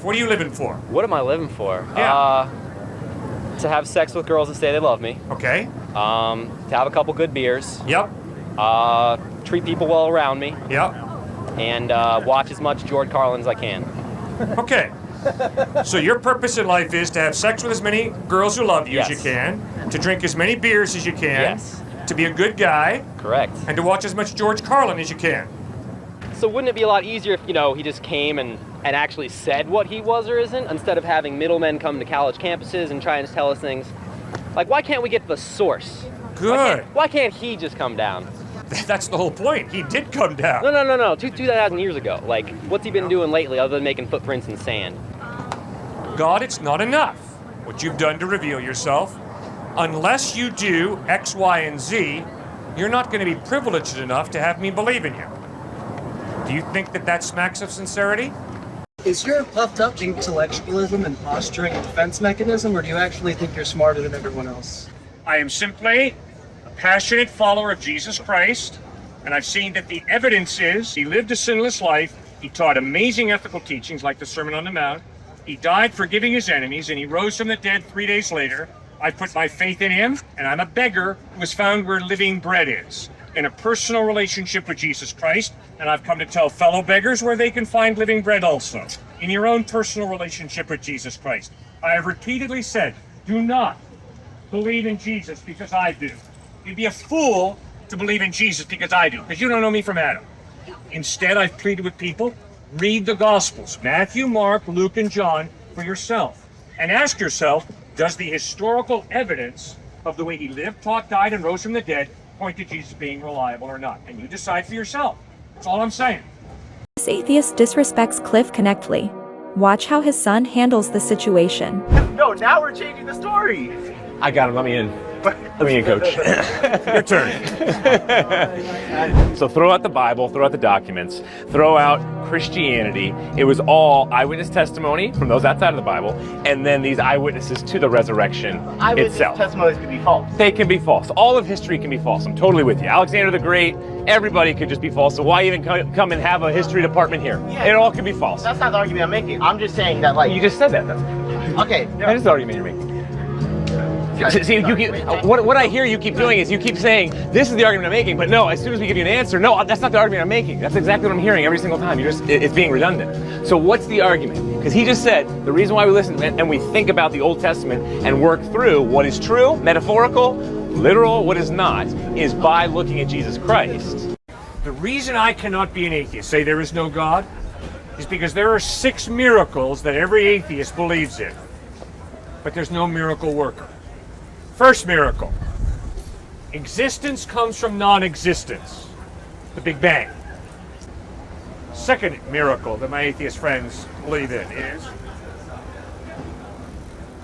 What are you living for? What am I living for? Yeah. To have sex with girls that say they love me. Okay. To have a couple good beers. Yep. Treat people well around me. Yep. And watch as much George Carlin as I can. Okay. So your purpose in life is to have sex with as many girls who love you as you can, to drink as many beers as you can, Yes. to be a good guy, Correct. and to watch as much George Carlin as you can. So wouldn't it be a lot easier if, he just came and actually said what he was or isn't, instead of having middlemen come to college campuses and trying to tell us things? Like, why can't we get the source? Good. Why can't he just come down? That's the whole point. He did come down. No. 2,000 years ago. Like, what's he been doing lately other than making footprints in sand? God, it's not enough what you've done to reveal yourself. Unless you do X, Y, and Z, you're not going to be privileged enough to have me believe in you. Do you think that smacks of sincerity? Is your puffed up intellectualism and posturing a defense mechanism, or do you actually think you're smarter than everyone else? I am simply a passionate follower of Jesus Christ, and I've seen that the evidence is he lived a sinless life, he taught amazing ethical teachings like the Sermon on the Mount, he died forgiving his enemies, and he rose from the dead 3 days later. I put my faith in him, and I'm a beggar who was found where living bread is, in a personal relationship with Jesus Christ, and I've come to tell fellow beggars where they can find living bread also, in your own personal relationship with Jesus Christ. I have repeatedly said, do not believe in Jesus because I do. You'd be a fool to believe in Jesus because I do, because you don't know me from Adam. Instead, I've pleaded with people, read the Gospels, Matthew, Mark, Luke, and John, for yourself, and ask yourself, does the historical evidence of the way he lived, taught, died, and rose from the dead point to Jesus being reliable or not? And you decide for yourself. That's all I'm saying. This atheist disrespects Cliffe Knechtle. Watch how his son handles the situation. No, now we're changing the story. I got him. Let me in. Let me in, coach. Your turn. So throw out the Bible, throw out the documents, throw out Christianity. It was all eyewitness testimony from those outside of the Bible, and then these eyewitnesses to the resurrection Eyewitness itself. testimonies could be false. They can be false. All of history can be false. I'm totally with you. Alexander the Great, everybody could just be false. So why even come and have a history department here? Yeah. It all can be false. That's not the argument I'm making. I'm just saying that, like, You just said that, though. okay. That is the argument you're making. See, you keep, what I hear you keep doing is you keep saying, this is the argument I'm making, but no, as soon as we give you an answer, no, that's not the argument I'm making. That's exactly what I'm hearing every single time. It's being redundant. So what's the argument? Because he just said, the reason why we listen and we think about the Old Testament and work through what is true, metaphorical, literal, what is not, is by looking at Jesus Christ. The reason I cannot be an atheist, say there is no God, is because there are 6 miracles that every atheist believes in. But there's no miracle worker. First miracle. Existence comes from non-existence. The Big Bang. Second miracle that my atheist friends believe in is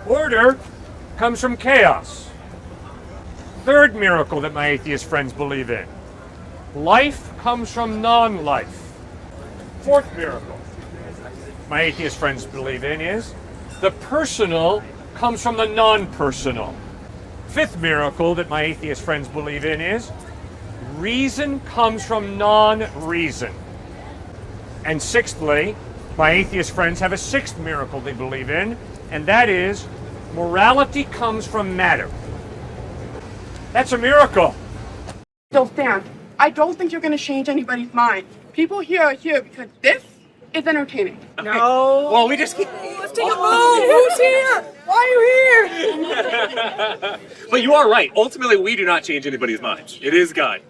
order comes from chaos. Third miracle that my atheist friends believe in. Life comes from non-life. Fourth miracle my atheist friends believe in is the personal comes from the non-personal. Fifth miracle that my atheist friends believe in is reason comes from non-reason. And sixthly, my atheist friends have a 6th miracle they believe in, and that is morality comes from matter. That's a miracle. Still stand. I don't think you're going to change anybody's mind. People here are here because this is entertaining. No. Well, we just keep... Let's take a move. Who's here? Why are you here? But you are right. Ultimately, we do not change anybody's minds. It is God.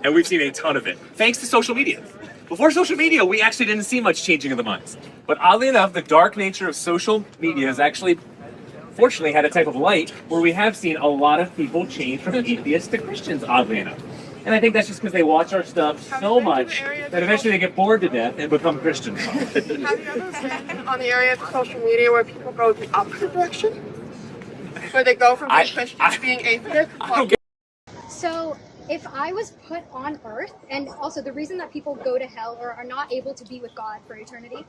And we've seen a ton of it. Thanks to social media. Before social media, we actually didn't see much changing of the minds. But oddly enough, the dark nature of social media has actually, fortunately, had a type of light where we have seen a lot of people change from atheists to Christians, oddly enough. And I think that's just because they watch our stuff so much that eventually they get bored to death and become Christians. Have you ever been on the area of social media where people go the opposite direction? Where they go from being Christian to being atheist? So if I was put on earth, and also the reason that people go to hell or are not able to be with God for eternity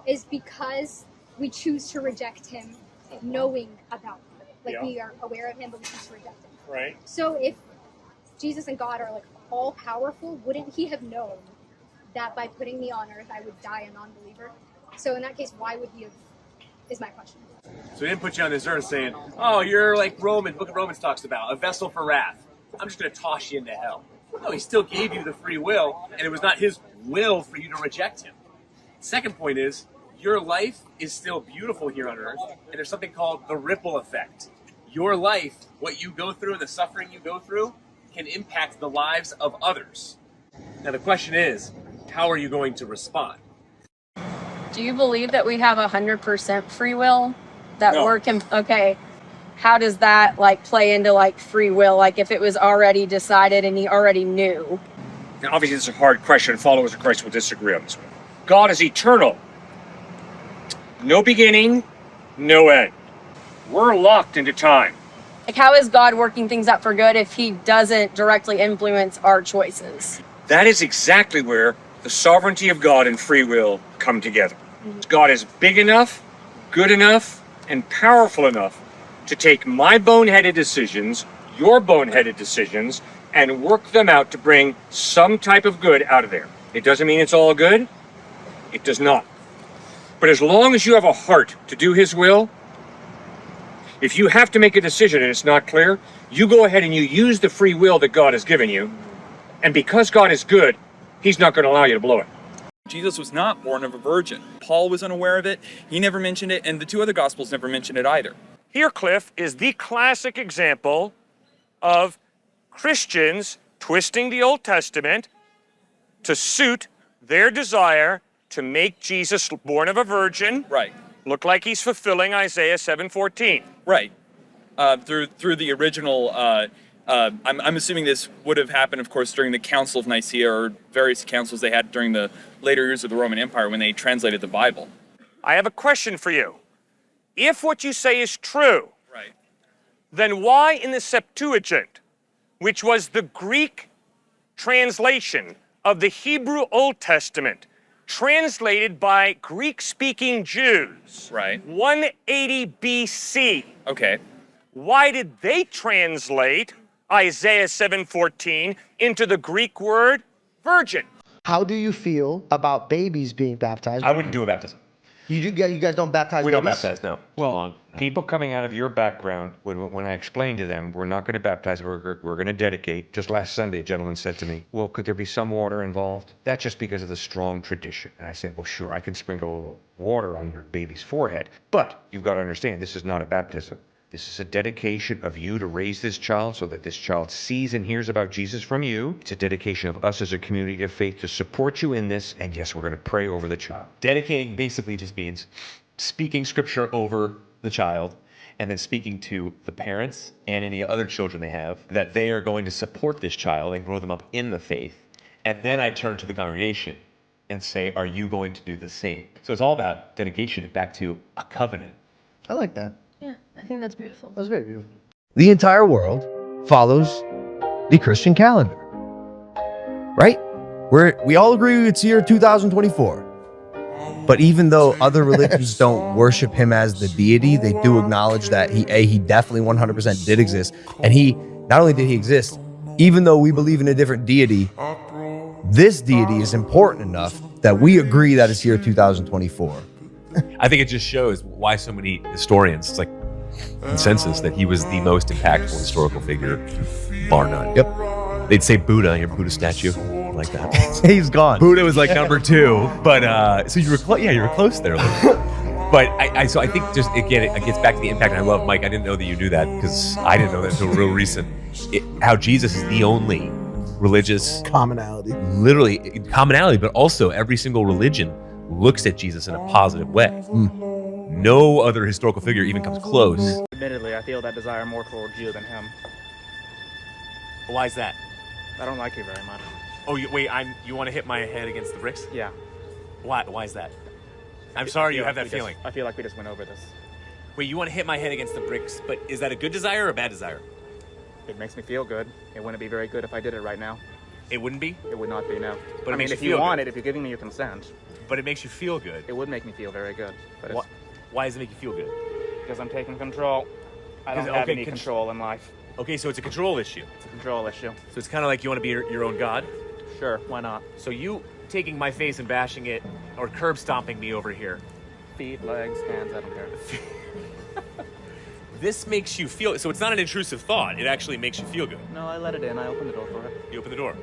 is because we choose to reject him knowing about him. Like we are aware of him, but we choose to reject him. Right. So if Jesus and God are like all powerful, wouldn't he have known that by putting me on earth I would die a non-believer? So in that case, why would he have, is my question. So he didn't put you on this earth saying, oh, you're like Book of Romans talks about, a vessel for wrath. I'm just going to toss you into hell. No, he still gave you the free will, and it was not his will for you to reject him. Second point is, your life is still beautiful here on earth, and there's something called the ripple effect. Your life, what you go through and the suffering you go through, can impact the lives of others. Now the question is, how are you going to respond? Do you believe that we have 100% free will? That No. we're okay. How does that like play into like free will? Like if it was already decided and he already knew. Now, obviously, this is a hard question. Followers of Christ will disagree on this one. God is eternal. No beginning, no end. We're locked into time. Like how is God working things out for good if he doesn't directly influence our choices? That is exactly where the sovereignty of God and free will come together. God is big enough, good enough, and powerful enough to take my boneheaded decisions, your boneheaded decisions, and work them out to bring some type of good out of there. It doesn't mean it's all good. It does not. But as long as you have a heart to do his will, if you have to make a decision and it's not clear, you go ahead and you use the free will that God has given you. And because God is good, he's not going to allow you to blow it. Jesus was not born of a virgin. Paul was unaware of it. He never mentioned it, and the two other Gospels never mentioned it either. Here, Cliff, is the classic example of Christians twisting the Old Testament to suit their desire to make Jesus born of a virgin Right. look like he's fulfilling Isaiah 7:14. Right. Through the original, I'm assuming this would have happened, of course, during the Council of Nicaea or various councils they had during the later years of the Roman Empire when they translated the Bible. I have a question for you. If what you say is true, Right. then why in the Septuagint, which was the Greek translation of the Hebrew Old Testament, translated by Greek-speaking Jews, Right. 180 BC, Okay. why did they translate Isaiah 7:14 into the Greek word virgin? How do you feel about babies being baptized? I wouldn't do a baptism. You guys don't baptize We babies? don't baptize, no. Well, people coming out of your background, when I explained to them, we're not going to baptize, we're going to dedicate. Just last Sunday, a gentleman said to me, well, could there be some water involved? That's just because of the strong tradition. And I said, well, sure, I can sprinkle water on your baby's forehead. But you've got to understand, this is not a baptism. This is a dedication of you to raise this child so that this child sees and hears about Jesus from you. It's a dedication of us as a community of faith to support you in this. And yes, we're going to pray over the child. Dedicating basically just means speaking scripture over the child and then speaking to the parents and any other children they have that they are going to support this child and grow them up in the faith. And then I turn to the congregation and say, are you going to do the same? So it's all about dedication back to a covenant. I like that. Yeah, I think that's beautiful. That's very beautiful. The entire world follows the Christian calendar, right? We all agree it's year 2024. But even though other religions don't worship him as the deity, they do acknowledge that he definitely 100% did exist. And not only did he exist, even though we believe in a different deity, this deity is important enough that we agree that it's year 2024. I think it just shows why so many historians, it's like consensus that he was the most impactful historical figure, bar none. Yep. They'd say Buddha, your Buddha statue, like that. He's gone. Buddha was like number 2, but so you were you were close there. But I think just again it gets back to the impact. And I love Mike. I didn't know that you knew that because I didn't know that until real recent. How Jesus is the only religious Commonality. literally commonality, but also every single religion looks at Jesus in a positive way. No other historical figure even comes close. Admittedly, I feel that desire more towards you than him. Why is that? I don't like you very much. Oh, you want to hit my head against the bricks? Yeah. Why is that? I'm sorry you have that feeling. I feel like we just went over this. Wait, you want to hit my head against the bricks, but is that a good desire or a bad desire? It makes me feel good. It wouldn't be very good if I did it right now. It wouldn't be? It would not be, no. But I mean, if you want it, if you're giving me your consent. But it makes you feel good. It would make me feel very good. But why does it make you feel good? Because I'm taking control. I don't have any control in life. Okay, so it's a control issue. It's a control issue. So it's kind of like you want to be your own god? Sure, why not? So you taking my face and bashing it or curb stomping me over here. Feet, legs, hands, I don't care. This makes you feel, so it's not an intrusive thought, it actually makes you feel good. No, I let it in. I opened the door for it. You open the door.